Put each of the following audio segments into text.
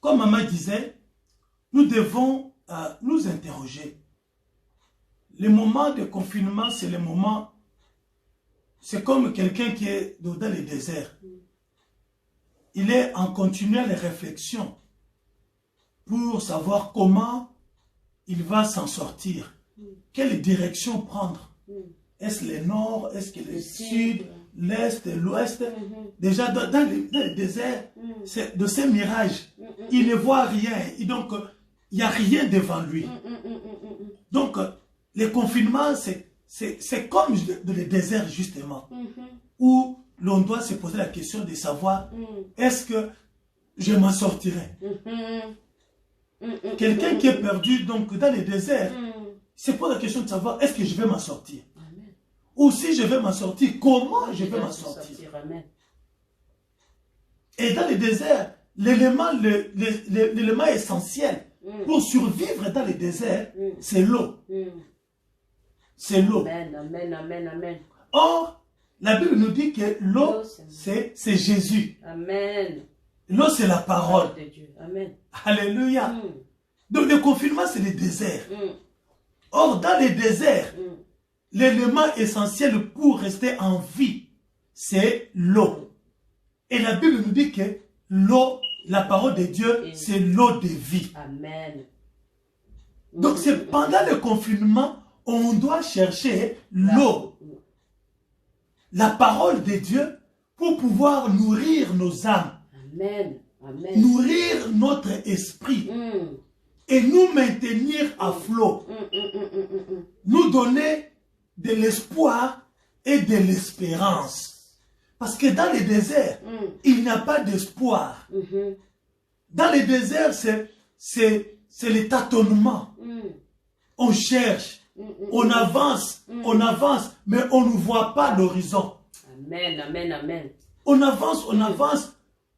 comme maman disait, nous devons nous interroger. Le moment de confinement, c'est le moment, c'est comme quelqu'un qui est dans le désert. Il est en continuelle réflexion pour savoir comment il va s'en sortir. Quelle direction prendre? Est-ce le nord? Est-ce que le sud? L'est, l'ouest? Déjà, dans le désert, de ces mirages, il ne voit rien. Et donc, il n'y a rien devant lui. Donc, le confinement, c'est comme dans le désert, justement, où l'on doit se poser la question de savoir, est-ce que je m'en sortirai? Quelqu'un qui est perdu donc, dans le désert, se pose la question de savoir, est-ce que je vais m'en sortir? Ou si je vais m'en sortir, comment je vais m'en sortir? Et dans le désert, l'élément essentiel pour survivre dans le désert, c'est l'eau. C'est l'eau. Amen, amen, amen, amen. Or, la Bible nous dit que l'eau, c'est Jésus. Amen. L'eau, c'est la parole de Dieu. Amen. Alléluia. Donc, le confinement, c'est le désert. Or, dans le désert, l'élément essentiel pour rester en vie, c'est l'eau. Et la Bible nous dit que l'eau, la parole de Dieu, c'est l'eau de vie. Amen. Donc, c'est pendant le confinement, on doit chercher l'eau, la parole de Dieu, pour pouvoir nourrir nos âmes, Amen. Amen. nourrir notre esprit et nous maintenir à flot, nous donner de l'espoir et de l'espérance. Parce que dans le désert, il n'y a pas d'espoir. Dans le désert, c'est le tâtonnement. On cherche, on avance, mais on ne voit pas l'horizon. Amen, amen, amen. On avance,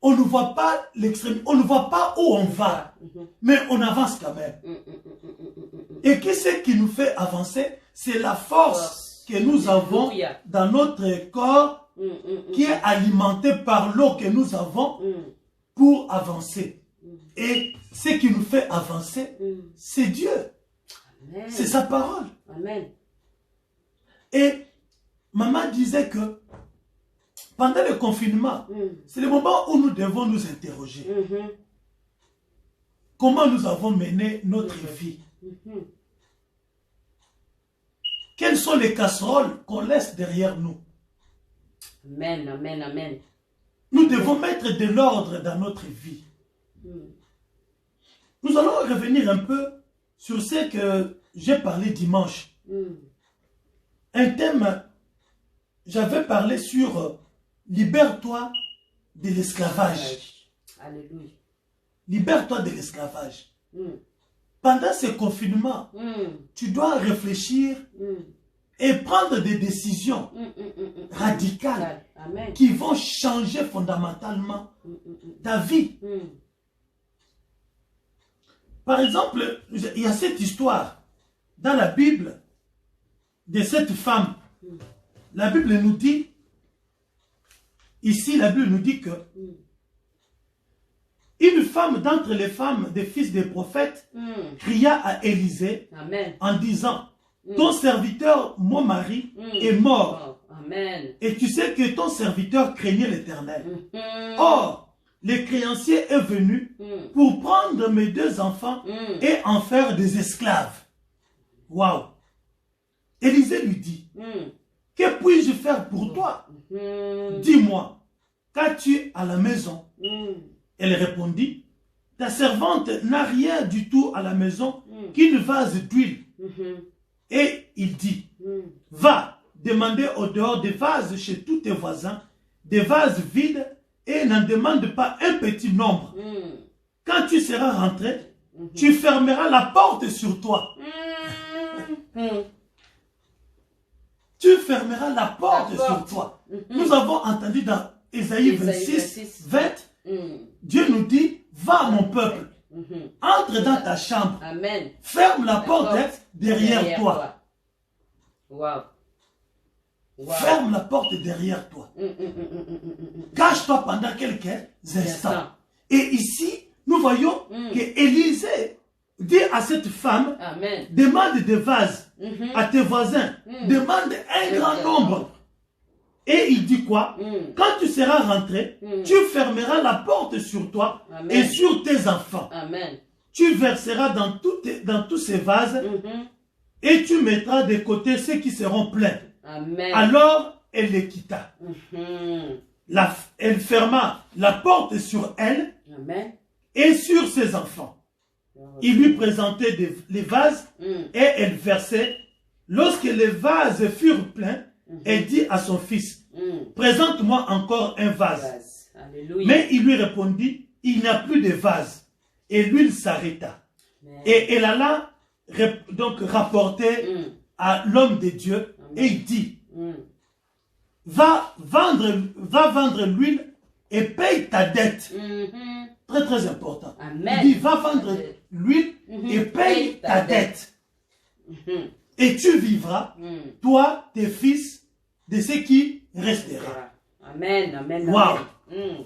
on ne voit pas l'extrême, on ne voit pas où on va, mais on avance quand même. Et qu'est-ce qui nous fait avancer? C'est la force que nous avons dans notre corps qui est alimenté par l'eau que nous avons pour avancer. Et ce qui nous fait avancer, c'est Dieu. C'est sa parole. Amen. Et maman disait que pendant le confinement, c'est le moment où nous devons nous interroger. Comment nous avons mené notre vie? Quelles sont les casseroles qu'on laisse derrière nous? Amen, amen, amen. Nous devons mettre de l'ordre dans notre vie. Nous allons revenir un peu sur ce que j'ai parlé dimanche. Un thème, j'avais parlé sur libère-toi de l'esclavage. Alléluia. Libère-toi de l'esclavage. Pendant ce confinement, tu dois réfléchir et prendre des décisions radicales qui vont changer fondamentalement ta vie. Par exemple, il y a cette histoire dans la Bible de cette femme. La Bible nous dit, ici la Bible nous dit que une femme d'entre les femmes des fils des prophètes cria à Élisée en disant, ton serviteur, mon mari, est mort. Amen. Et tu sais que ton serviteur craignait l'Éternel. Or, le créancier est venu pour prendre mes deux enfants et en faire des esclaves. Waouh! Élisée lui dit, que puis-je faire pour toi? Dis-moi, qu'as-tu à la maison? Elle répondit, ta servante n'a rien du tout à la maison qu'une vase d'huile. Et il dit, va demander au dehors des vases chez tous tes voisins, des vases vides, et n'en demande pas un petit nombre. Quand tu seras rentré, tu fermeras la porte sur toi. Tu fermeras la porte sur toi. Nous avons entendu dans Ésaïe 26, 20, Dieu nous dit, va mon peuple, entre dans ta chambre, Amen. Ferme la porte derrière toi. Wow. Wow. Ferme la porte derrière toi. Cache-toi pendant quelques instants. Et ici, nous voyons que Élisée dit à cette femme, Amen. demande des vases Mhm. à tes voisins, Mm. demande un grand nombre. Et il dit quoi? Quand tu seras rentré, tu fermeras la porte sur toi Amen. et sur tes enfants. Amen. Tu verseras dans tous ces vases Mhm. et tu mettras de côté ceux qui seront pleins. Amen. Alors, elle les quitta. Mhm. Elle ferma la porte sur elle Amen. et sur ses enfants. Il lui présentait les vases et elle versait. Lorsque les vases furent pleins, elle dit à son fils, présente-moi encore un vase. Alléluia. Mais il lui répondit, il n'y a plus de vase. Et l'huile s'arrêta. Et elle alla donc rapporter à l'homme de Dieu et il dit, va vendre l'huile et paye ta dette. Très très important. Amen. Il dit, va vendre l'huile et paye ta dette. Et tu vivras, toi, tes fils, de ce qui restera. Amen. Amen. Wow. Amen.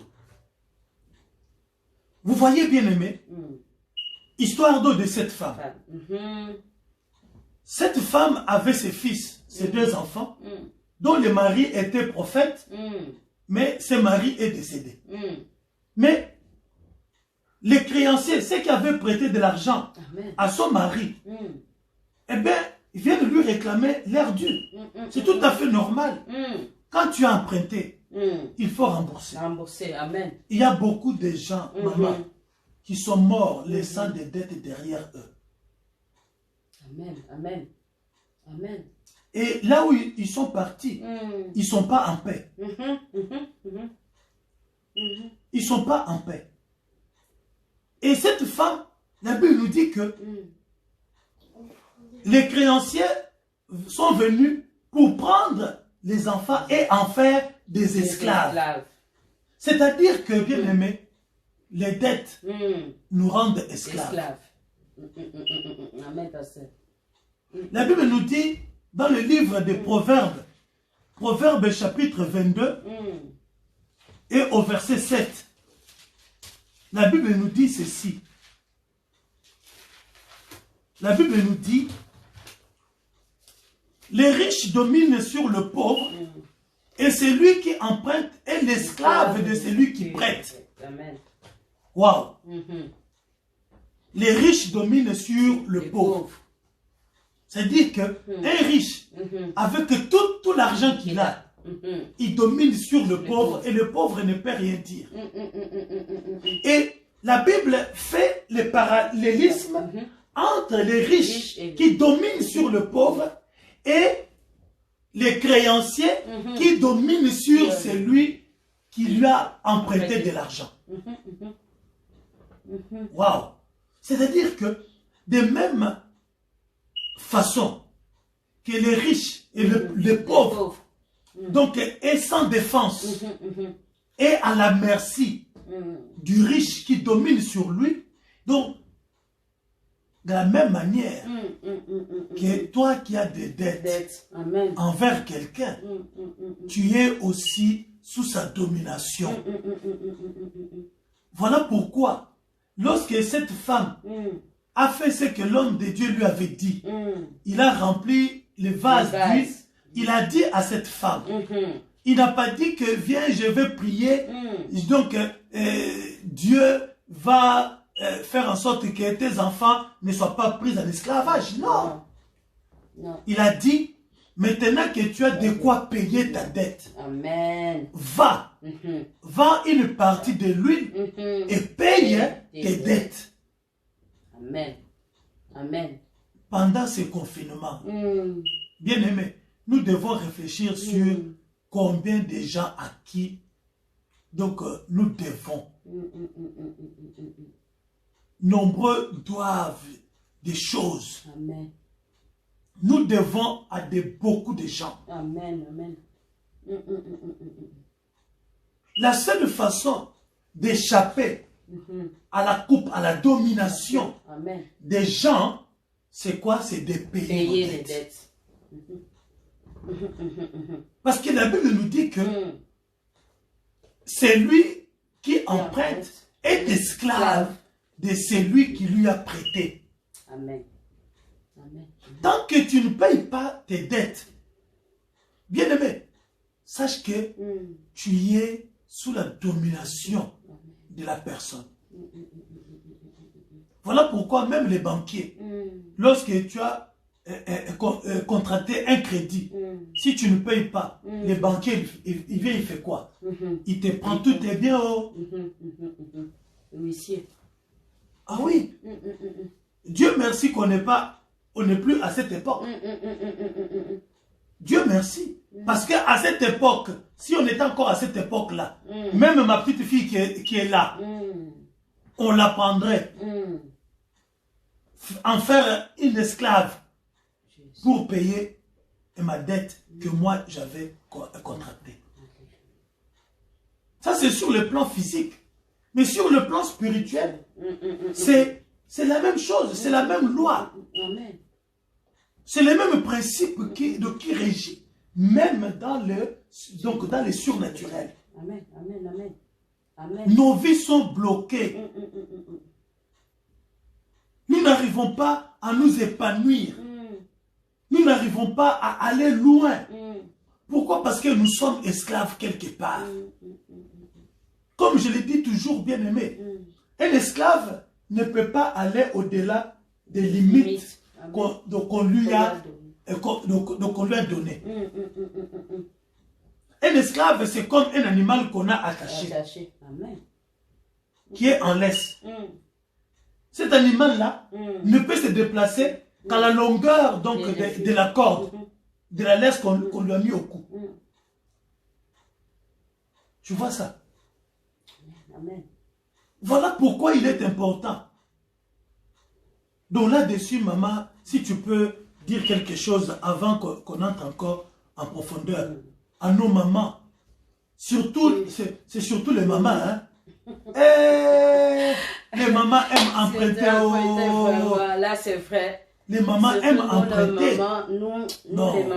Vous voyez, bien aimé, histoire d'eau de cette femme. Cette femme avait ses fils, ses deux enfants, dont le mari était prophète, mais ce mari est décédé. Mais les créanciers, ceux qui avaient prêté de l'argent à son mari, eh bien, ils viennent lui réclamer leur dû. C'est tout à fait normal. Quand tu as emprunté, il faut rembourser. Rembourser. Amen. Il y a beaucoup de gens, maman, qui sont morts laissant des dettes derrière eux. Amen. Amen. Amen. Et là où ils sont partis, ils ne sont pas en paix. Ils ne sont pas en paix. Et cette femme, la Bible nous dit que les créanciers sont venus pour prendre les enfants et en faire des esclaves. C'est-à-dire que, bien aimé, les dettes nous rendent esclaves. Amen, pasteur. La Bible nous dit, dans le livre des Proverbes, Proverbes chapitre 22, et au verset 7, la Bible nous dit ceci. La Bible nous dit, les riches dominent sur le pauvre, et celui qui emprunte est l'esclave de celui qui prête. Amen. Waouh! Les riches dominent sur le Les pauvre. pauvres. C'est-à-dire qu'un riche, avec tout l'argent qu'il a, il domine sur le pauvre et le pauvre ne peut rien dire. Et la Bible fait le parallélisme entre les riches qui dominent sur le pauvre et les créanciers qui dominent sur celui qui lui a emprunté de l'argent. Waouh! C'est-à-dire que de même façon que les riches et les pauvres, donc est sans défense, et à la merci du riche qui domine sur lui, donc de la même manière que toi qui as des dettes envers quelqu'un, tu es aussi sous sa domination. Voilà pourquoi, lorsque cette femme a fait ce que l'homme de Dieu lui avait dit, il a rempli les vases d'huile, il a dit à cette femme, il n'a pas dit que viens, je vais prier, donc Dieu va faire en sorte que tes enfants ne soient pas pris en esclavage. Non. Non. Il a dit, maintenant que tu as de quoi payer ta dette, Amen. va, vends une partie de l'huile et paye tes dettes. Amen. Amen. Pendant ce confinement, bien aimé, nous devons réfléchir sur combien de gens à qui donc nous devons. Nombreux doivent des choses. Amen. Nous devons à beaucoup de gens. Amen. Amen. La seule façon d'échapper à la coupe, à la domination Amen. des gens, c'est quoi? C'est de payer nos Les dettes. dettes. Parce que la Bible nous dit que celui qui emprunte est esclave de celui qui lui a prêté. Amen. Amen. Tant que tu ne payes pas tes dettes, bien-aimé, sache que tu es sous la domination de la personne. Voilà pourquoi même les banquiers, lorsque tu as contracté un crédit, si tu ne payes pas, les banquiers, il vient, il fait quoi? Il te prend tous tes biens. Huissier. Ah oui. Dieu merci qu'on n'est plus à cette époque. Dieu merci. Parce qu'à cette époque, si on était encore à cette époque-là, même ma petite fille qui est là, on la prendrait en faire une esclave pour payer ma dette que moi j'avais contractée. Ça c'est sur le plan physique. Mais sur le plan spirituel, c'est la même chose, c'est la même loi. C'est le même principe qui régit, même dans les surnaturels. Amen, amen, amen. Amen. Nos vies sont bloquées. Nous n'arrivons pas à nous épanouir. Nous n'arrivons pas à aller loin. Pourquoi? Parce que nous sommes esclaves quelque part. Comme je l'ai dit toujours, bien aimé, un esclave ne peut pas aller au-delà des limites qu'on lui a données. Un esclave, c'est comme un animal qu'on a attaché, qui est en laisse. Cet animal-là ne peut se déplacer qu'à la longueur donc, de la corde, de la laisse qu'on lui a mis au cou. Tu vois ça? Amen. Voilà pourquoi il est important. Donc là-dessus, maman, si tu peux dire quelque chose avant qu'on entre encore en profondeur à nos mamans. Surtout, c'est surtout les mamans. Hein? Les mamans aiment emprunter. Là, c'est vrai. Les mamans aiment emprunter. Nous, les mamans.